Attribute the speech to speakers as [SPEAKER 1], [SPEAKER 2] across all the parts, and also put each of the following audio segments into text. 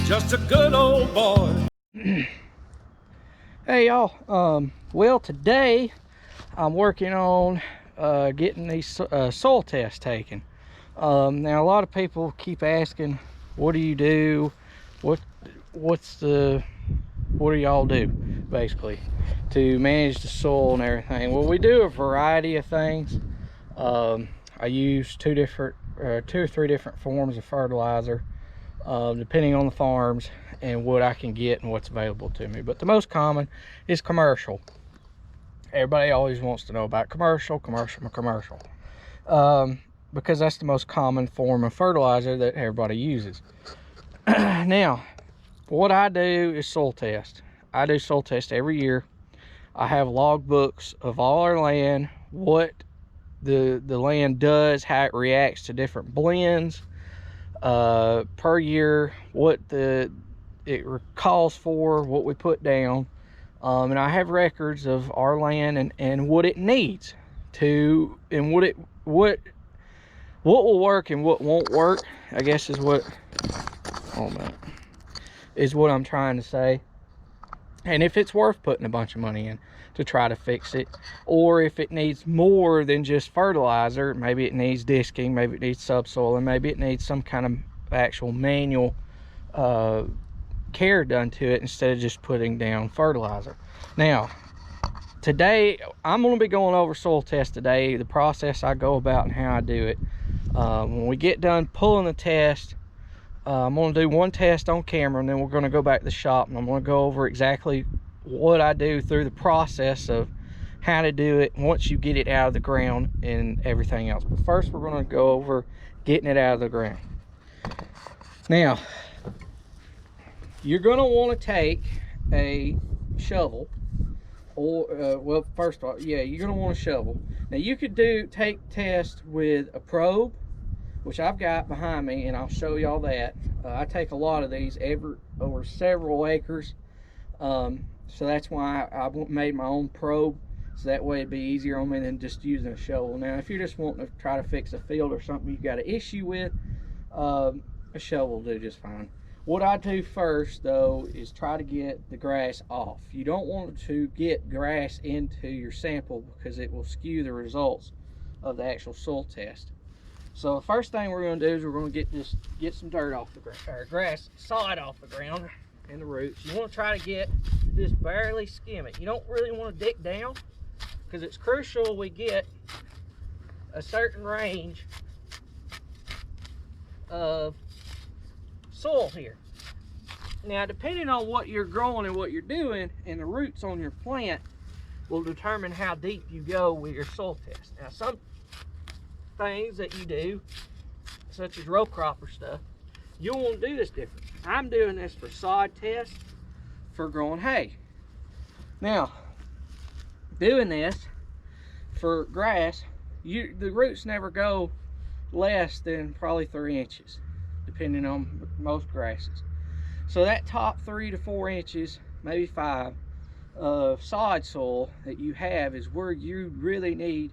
[SPEAKER 1] just a good old boy.
[SPEAKER 2] Hey y'all, well today I'm working on getting these soil tests taken. Now a lot of people keep asking, what do you do? What do y'all do basically to manage the soil and everything? Well, we do a variety of things. I use two or three different forms of fertilizer, depending on the farms and what I can get and what's available to me. But the most common is commercial. Everybody always wants to know about commercial, because that's the most common form of fertilizer that everybody uses. Now, what I do is soil test. I do soil test every year. I have log books of all our land, what the land does, how it reacts to different blends per year, what it calls for, what we put down, and I have records of our land and what it needs to, and what will work and what won't work, I guess is what I'm trying to say. And if it's worth putting a bunch of money in to try to fix it, or if it needs more than just fertilizer, maybe it needs disking, maybe it needs subsoil, and maybe it needs some kind of actual manual care done to it instead of just putting down fertilizer. Now, today I'm going to be going over soil test today, the process I go about and how I do it. When we get done pulling the test, I'm going to do one test on camera, and then we're going to go back to the shop and I'm going to go over exactly what I do through the process of how to do it once you get it out of the ground and everything else. But first we're going to go over getting it out of the ground. Now, you're going to want to take a shovel, or well, first of all, yeah, you're going to want a shovel. Now you could take tests with a probe, which I've got behind me, and I'll show y'all that. I take a lot of these over several acres, so that's why I made my own probe, so that way it'd be easier on me than just using a shovel. Now if you're just wanting to try to fix a field or something you've got an issue with, a shovel will do just fine. What I do first though is try to get the grass off. You don't want to get grass into your sample because it will skew the results of the actual soil test. So the first thing we're going to do is we're going to get some dirt off the ground, or grass, sod off the ground and the roots. You want to try to just barely skim it. You don't really want to dig down, because it's crucial we get a certain range of soil here. Now, depending on what you're growing and what you're doing, and the roots on your plant will determine how deep you go with your soil test. Now, some things that you do, such as row crop or stuff, you'll want to do this different. I'm doing this for sod test for growing hay. Now, doing this for grass, the roots never go less than probably 3 inches, depending on most grasses. So that top 3 to 4 inches, maybe 5, of sod soil that you have is where you really need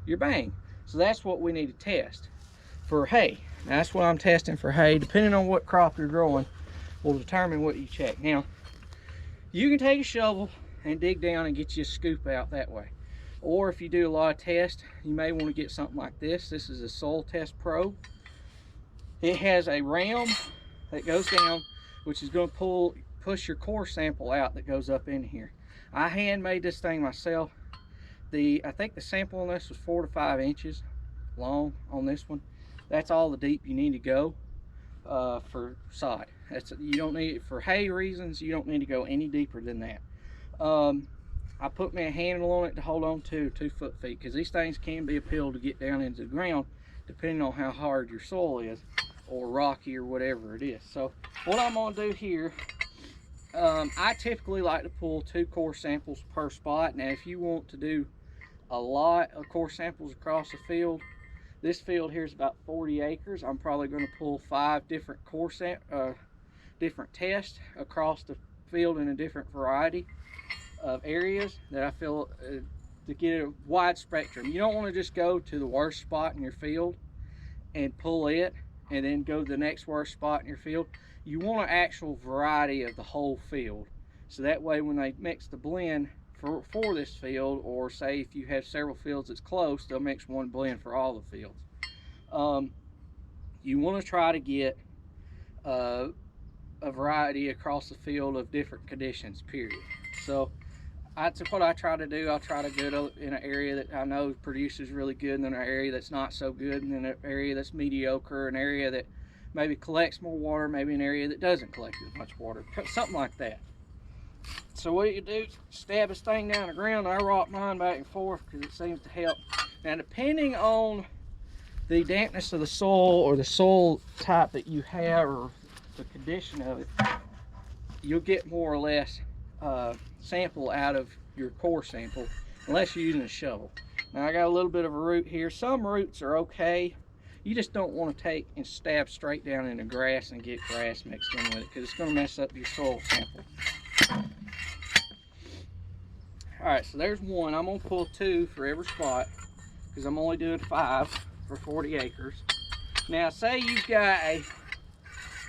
[SPEAKER 2] your bang. So that's what we need to test for hay. Now, that's what I'm testing for hay. Depending on what crop you're growing will determine what you check. Now, you can take a shovel and dig down and get you a scoop out that way. Or if you do a lot of tests, you may want to get something like this. This is a soil test probe. It has a ram that goes down, which is going to push your core sample out that goes up in here. I handmade this thing myself. I think the sample on this was 4 to 5 inches long on this one. That's all the deep you need to go for sod. You don't need it for hay reasons. You don't need to go any deeper than that. I put me a handle on it to hold on to 2 foot feet, because these things can be a pill to get down into the ground depending on how hard your soil is, or rocky, or whatever it is. So what I'm going to do here, I typically like to pull 2 core samples per spot. Now if you want to do a lot of core samples across the field, this field here is about 40 acres. I'm probably going to pull 5 different different tests across the field in a different variety of areas that I feel to get a wide spectrum. You don't want to just go to the worst spot in your field and pull it and then go to the next worst spot in your field. You want an actual variety of the whole field. So that way when they mix the blend for this field, or say if you have several fields that's close, they'll mix one blend for all the fields. You want to try to get a variety across the field of different conditions, period. So that's what I try to do. I'll try to go in an area that I know produces really good, and then an area that's not so good, and then an area that's mediocre, an area that maybe collects more water, maybe an area that doesn't collect as much water, something like that. So what you do, stab this thing down the ground. I rock mine back and forth because it seems to help. Now, depending on the dampness of the soil or the soil type that you have or the condition of it, you'll get more or less sample out of your core sample unless you're using a shovel. Now I got a little bit of a root here. Some roots are okay. You just don't want to take and stab straight down into grass and get grass mixed in with it, because it's going to mess up your soil sample. Alright, so there's one. I'm going to pull 2 for every spot because I'm only doing 5 for 40 acres. Now say you've got a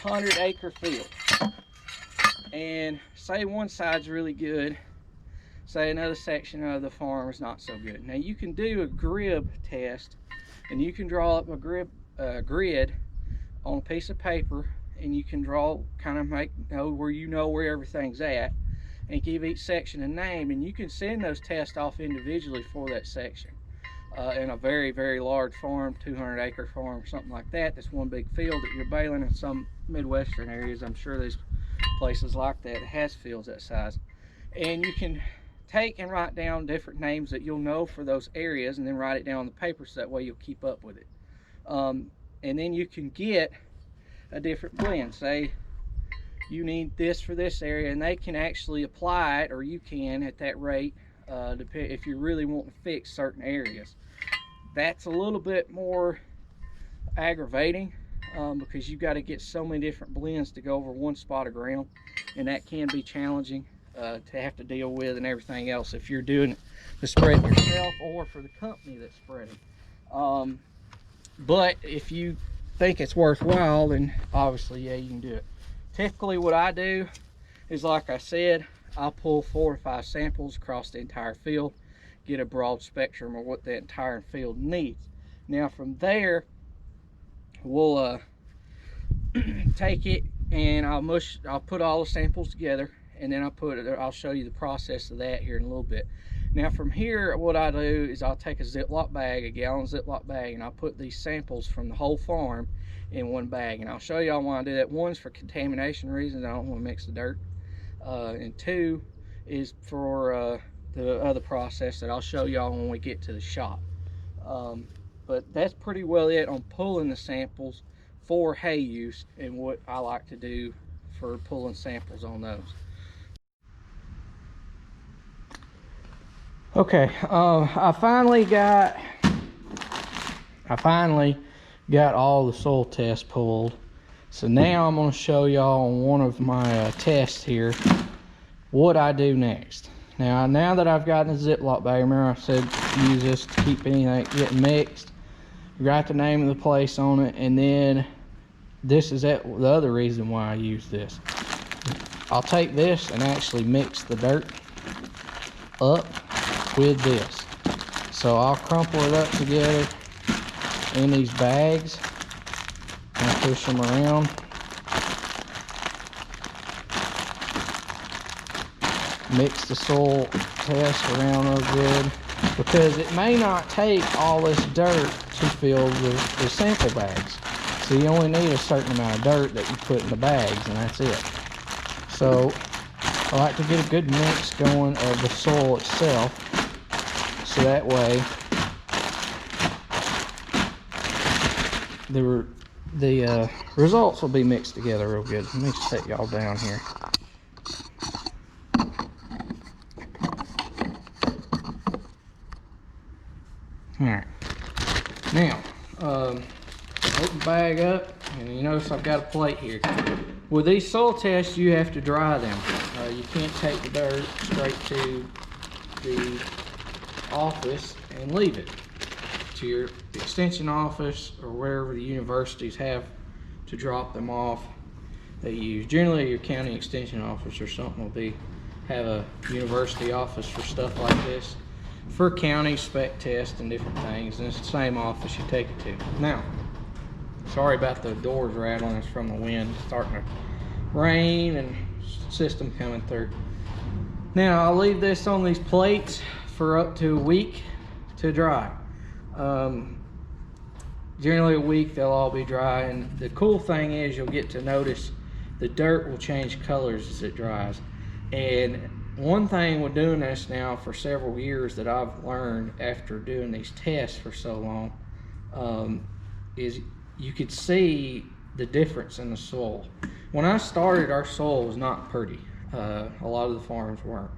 [SPEAKER 2] 100-acre field, and say one side's really good, say another section of the farm is not so good. Now you can do a grid test, and you can draw up a grid on a piece of paper, and you can draw, kind of know where everything's at, and give each section a name, and you can send those tests off individually for that section. In a very, very large farm, 200-acre farm, something like that, that's one big field that you're baling. In some Midwestern areas, I'm sure there's places like that has fields that size. And you can take and write down different names that you'll know for those areas, and then write it down on the paper so that way you'll keep up with it. And then you can get a different blend. Say you need this for this area, and they can actually apply it, or you can at that rate, if you really want to fix certain areas. That's a little bit more aggravating because you've got to get so many different blends to go over one spot of ground, and that can be challenging to have to deal with, and everything else if you're doing it to spread yourself or for the company that's spreading. But if you think it's worthwhile, then obviously, yeah, you can do it. Typically what I do is, like I said, I'll pull 4 or 5 samples across the entire field, get a broad spectrum of what the entire field needs. Now from there, we'll take it and I'll put all the samples together, and then I'll show you the process of that here in a little bit. Now from here, what I do is I'll take a Ziploc bag, a gallon Ziploc bag, and I'll put these samples from the whole farm in one bag. And I'll show y'all why I do that. One's for contamination reasons, I don't want to mix the dirt. And 2 is for the other process that I'll show y'all when we get to the shop. But that's pretty well it on pulling the samples for hay use, and what I like to do for pulling samples on those. Okay, I finally got all the soil tests pulled. So now I'm going to show y'all on one of my tests here what I do next. Now that I've gotten a Ziploc bag, remember I said use this to keep anything getting mixed. Write the name of the place on it, and then this is the other reason why I use this. I'll take this and actually mix the dirt up with this. So I'll crumple it up together in these bags and push them around. Mix the soil test around real good, because it may not take all this dirt to fill the sample bags. So you only need a certain amount of dirt that you put in the bags, and that's it. So I like to get a good mix going of the soil itself, so that way the results will be mixed together real good. Let me set y'all down here. Alright, now open the bag up, and you notice I've got a plate here. With these soil tests, you have to dry them. You can't take the dirt straight to the office and leave it to your extension office or wherever the universities have to drop them off they use. Generally your county extension office or something will have a university office for stuff like this, for county spec test and different things, and it's the same office you take it to. Now, sorry about the doors rattling, it's from the wind. It's starting to rain and system coming through. Now I'll leave this on these plates for up to a week to dry. Generally a week they'll all be dry, and the cool thing is you'll get to notice the dirt will change colors as it dries. And one thing with doing this now for several years that I've learned after doing these tests for so long is you could see the difference in the soil. When I started, our soil was not pretty. A lot of the farms weren't.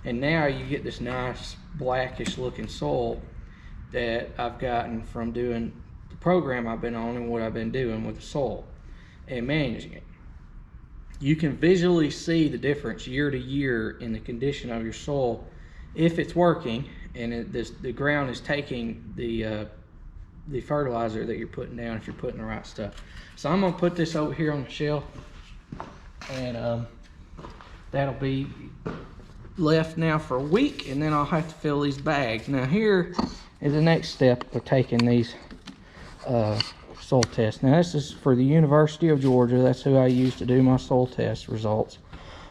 [SPEAKER 2] And now you get this nice blackish looking soil that I've gotten from doing the program I've been on and what I've been doing with the soil and managing it. You can visually see the difference year to year in the condition of your soil if it's working and the ground is taking the fertilizer that you're putting down, if you're putting the right stuff. So I'm gonna put this over here on the shelf, and that'll be left now for a week, and then I'll have to fill these bags. Now here is the next step of taking these soil tests. Now this is for the University of Georgia. That's who I use to do my soil test results.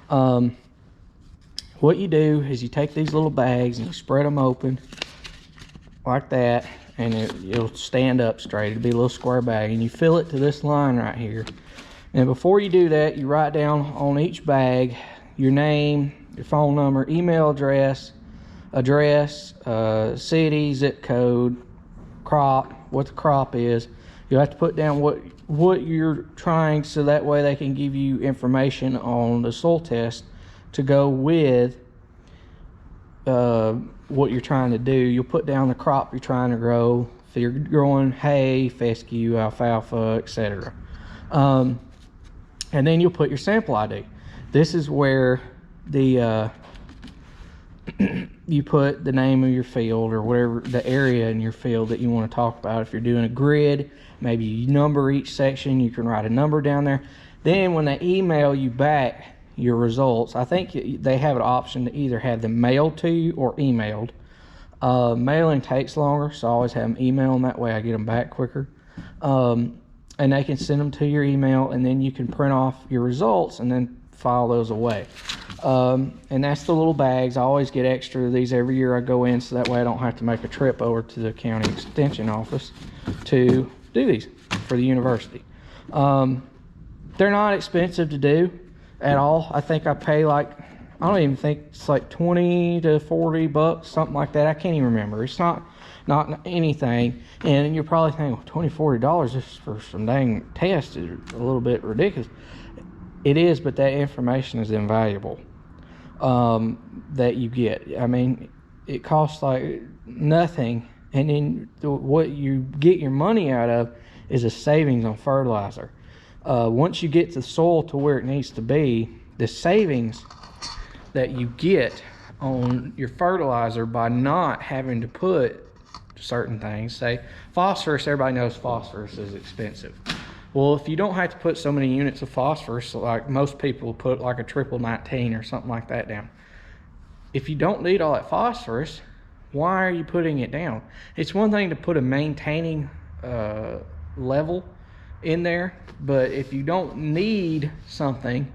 [SPEAKER 2] What you do is you take these little bags and you spread them open like that, and it'll stand up straight. It'll be a little square bag, and you fill it to this line right here. And before you do that, you write down on each bag your name, your phone number, email address, city, zip code, crop, what the crop is. You'll have to put down what you're trying, so that way they can give you information on the soil test to go with what you're trying to do. You'll put down the crop you're trying to grow. If you're growing hay, fescue, alfalfa, etc. And then you'll put your sample ID. This is where the you put the name of your field or whatever, the area in your field that you want to talk about. If you're doing a grid, maybe you number each section, you can write a number down there. Then when they email you back your results, I think they have an option to either have them mailed to you or emailed. Mailing takes longer, so I always have them email them, that way I get them back quicker. And they can send them to your email, and then you can print off your results and then file those away. And that's the little bags. I always get extra of these every year I go in, so that way I don't have to make a trip over to the county extension office to do these for the university. They're not expensive to do at all. I think I pay like, I don't even think it's like 20 to 40 bucks, something like that. I can't even remember. It's not anything. And you're probably thinking, well, $20, $40 just for some dang test is a little bit ridiculous. It is, but that information is invaluable that you get. I mean, it costs like nothing, and then what you get your money out of is a savings on fertilizer. Once you get the soil to where it needs to be, the savings that you get on your fertilizer by not having to put certain things, say phosphorus, everybody knows phosphorus is expensive. Well, if you don't have to put so many units of phosphorus, like most people put like a triple 19 or something like that down. If you don't need all that phosphorus, why are you putting it down? It's one thing to put a maintaining level in there, but if you don't need something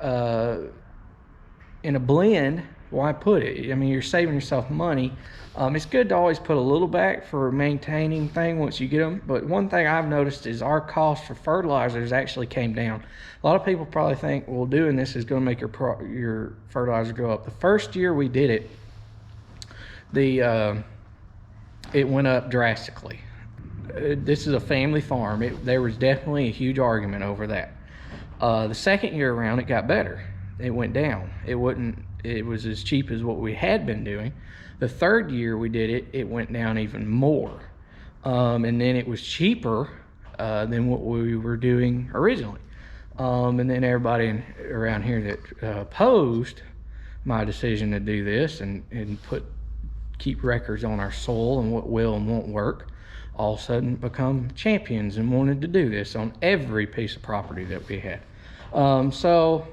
[SPEAKER 2] in a blend, why put it? I mean, you're saving yourself money. It's good to always put a little back for maintaining thing once you get them, but one thing I've noticed is our cost for fertilizers actually came down. A lot of people probably think, well, doing this is going to make your fertilizer go up. The first year we did it, it went up drastically. This is a family farm. There was definitely a huge argument over that. The second year around, it got better. It went down. It was as cheap as what we had been doing. The third year we did it, it went down even more. And then it was cheaper than what we were doing originally. And then everybody around here that opposed my decision to do this and keep records on our soil and what will and won't work, all of a sudden become champions and wanted to do this on every piece of property that we had. So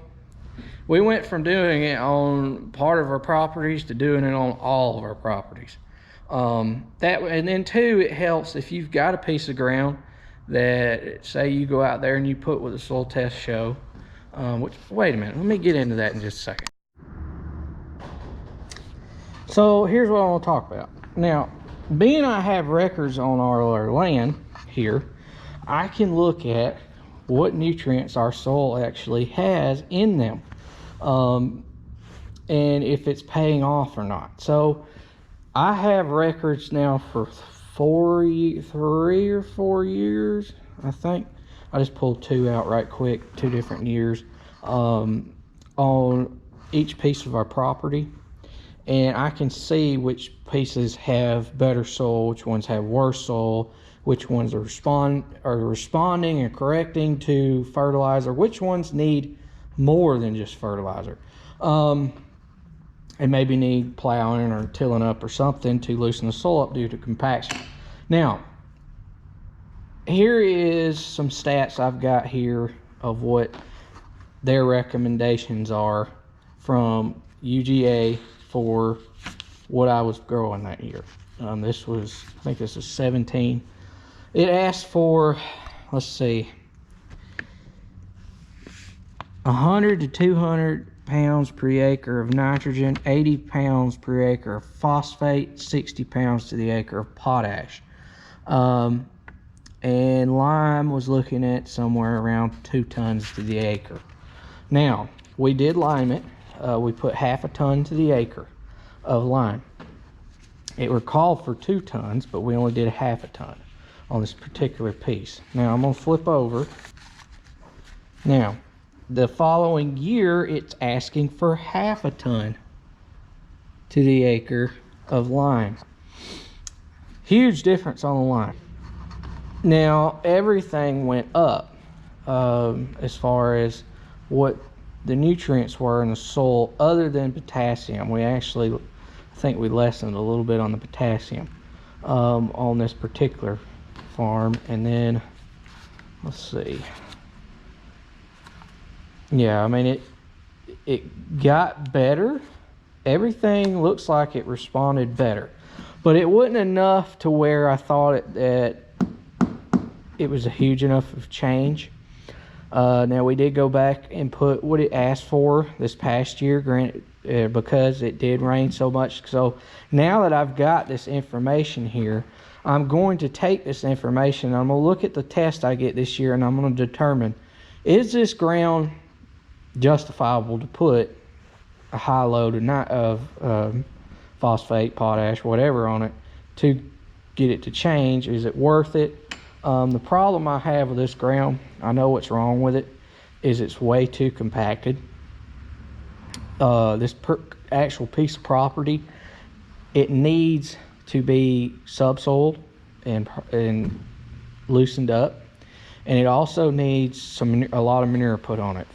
[SPEAKER 2] we went from doing it on part of our properties to doing it on all of our properties. And then two, it helps if you've got a piece of ground that, say you go out there and you put what the soil tests show, wait a minute, let me get into that in just a second. So here's what I want to talk about. Now, being I have records on our land here, I can look at what nutrients our soil actually has in them, and if it's paying off or not. So I have records now for 3 or 4 years, I think. I just pulled 2 out right quick, 2 different years, on each piece of our property. And I can see which pieces have better soil, which ones have worse soil, which ones are responding and correcting to fertilizer, which ones need more than just fertilizer, and maybe need plowing or tilling up or something to loosen the soil up due to compaction. Now, here is some stats I've got here of what their recommendations are from UGA for what I was growing that year. This was, I think this is 17. It asked for, let's see, 100 to 200 pounds per acre of nitrogen, 80 pounds per acre of phosphate, 60 pounds to the acre of potash. And lime was looking at somewhere around 2 tons to the acre. Now, we did lime it. We put half a ton to the acre of lime. It were called for 2 tons, but we only did half a ton on this particular piece. Now I'm gonna flip over. Now, the following year, it's asking for half a ton to the acre of lime. Huge difference on the lime. Now, everything went up as far as what the nutrients were in the soil other than potassium. We actually, I think we lessened a little bit on the potassium on this particular farm. And then, let's see. Yeah, I mean, it got better. Everything looks like it responded better. But it wasn't enough to where I thought that it was a huge enough of change. Now, we did go back and put what it asked for this past year, granted, because it did rain so much. So now that I've got this information here, I'm going to take this information, I'm going to look at the test I get this year, and I'm going to determine, is this ground justifiable to put a high load of phosphate, potash, whatever on it to get it to change? Is it worth it? The problem I have with this ground, I know what's wrong with it, is it's way too compacted. This actual piece of property, it needs to be subsoiled and loosened up, and it also needs a lot of manure put on it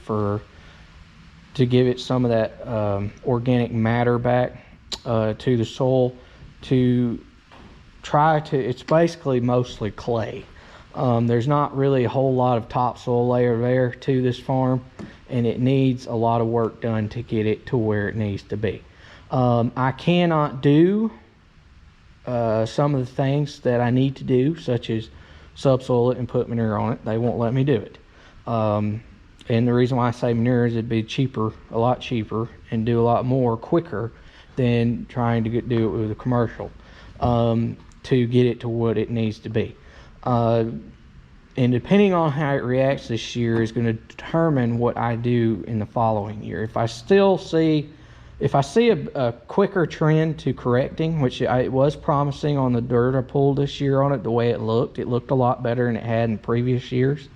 [SPEAKER 2] to give it some of that organic matter back to the soil, to try to, it's basically mostly clay. There's not really a whole lot of topsoil layer there to this farm, and it needs a lot of work done to get it to where it needs to be. I cannot do some of the things that I need to do, such as subsoil it and put manure on it. They won't let me do it. And the reason why I say manure is it'd be cheaper, a lot cheaper, and do a lot more quicker than trying to do it with a commercial to get it to what it needs to be. And depending on how it reacts this year is going to determine what I do in the following year. If I see a quicker trend to correcting, which it was promising on the dirt I pulled this year on it, the way it looked a lot better than it had in previous years.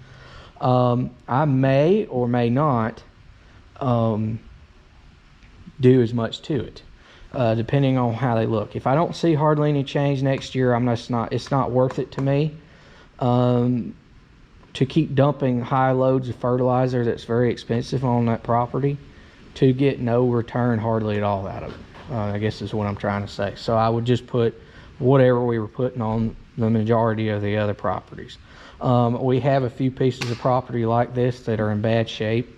[SPEAKER 2] I may or may not do as much to it, depending on how they look. If I don't see hardly any change next year, it's not worth it to me to keep dumping high loads of fertilizer that's very expensive on that property to get no return hardly at all out of it. I guess is what I'm trying to say. So I would just put whatever we were putting on the majority of the other properties. We have a few pieces of property like this that are in bad shape.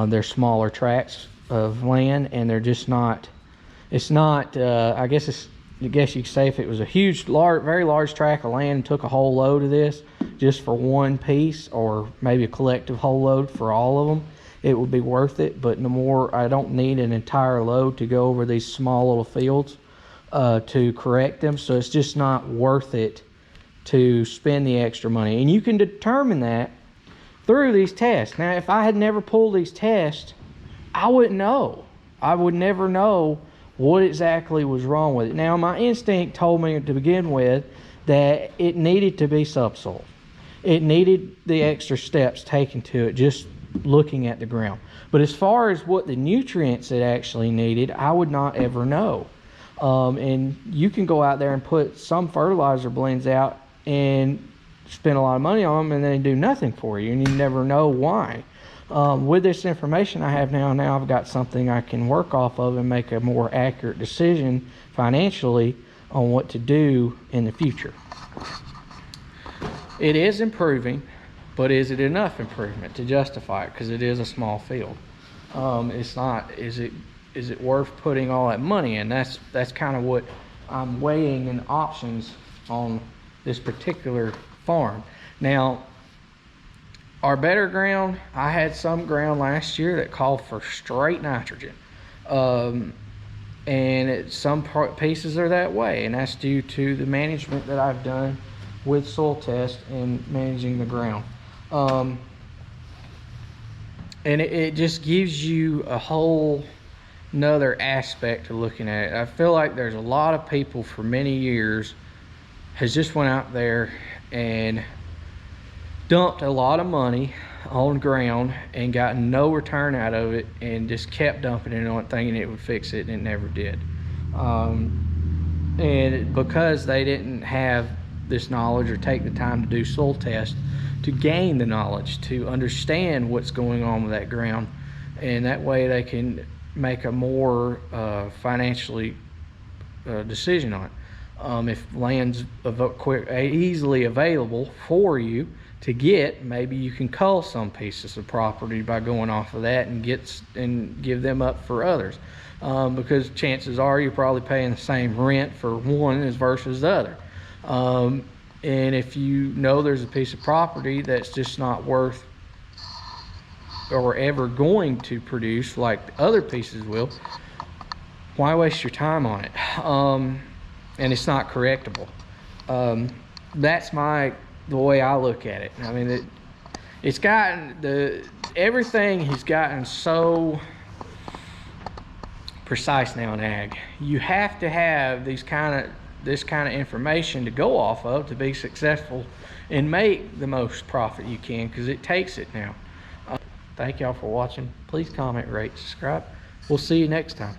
[SPEAKER 2] They're smaller tracts of land, and they're just not, it's not, I guess you could say if it was a huge, very large tract of land and took a whole load of this just for one piece, or maybe a collective whole load for all of them, it would be worth it. But no more, I don't need an entire load to go over these small little fields to correct them. So it's just not worth it to spend the extra money. And you can determine that through these tests. Now, if I had never pulled these tests, I wouldn't know. I would never know what exactly was wrong with it. Now, my instinct told me to begin with that it needed to be subsoil. It needed the extra steps taken to it just looking at the ground. But as far as what the nutrients it actually needed, I would not ever know. And you can go out there and put some fertilizer blends out and spend a lot of money on them, and they do nothing for you, and you never know why. With this information I have now I've got something I can work off of and make a more accurate decision financially on what to do in the future. It is improving, but is it enough improvement to justify it? Because it is a small field. It's not. Is it worth putting all that money in? That's kind of what I'm weighing in options on this particular farm. Now, our better ground, I had some ground last year that called for straight nitrogen, and some pieces are that way, and that's due to the management that I've done with soil test and managing the ground. And it just gives you a whole another aspect to looking at it. I feel like there's a lot of people for many years has just went out there and dumped a lot of money on ground and got no return out of it, and just kept dumping it on it thinking it would fix it, and it never did. And because they didn't have this knowledge or take the time to do soil tests to gain the knowledge to understand what's going on with that ground, and that way they can make a more financially decision on it. If land's easily available for you to get, maybe you can cull some pieces of property by going off of that and give them up for others, because chances are you're probably paying the same rent for one as versus the other. And if you know there's a piece of property that's just not worth or ever going to produce like the other pieces will, why waste your time on it? And it's not correctable. That's the way I look at it. I mean, it's gotten everything has gotten so precise now in ag. You have to have this kind of information to go off of to be successful and make the most profit you can, because it takes it now. Thank y'all for watching. Please comment, rate, subscribe. We'll see you next time.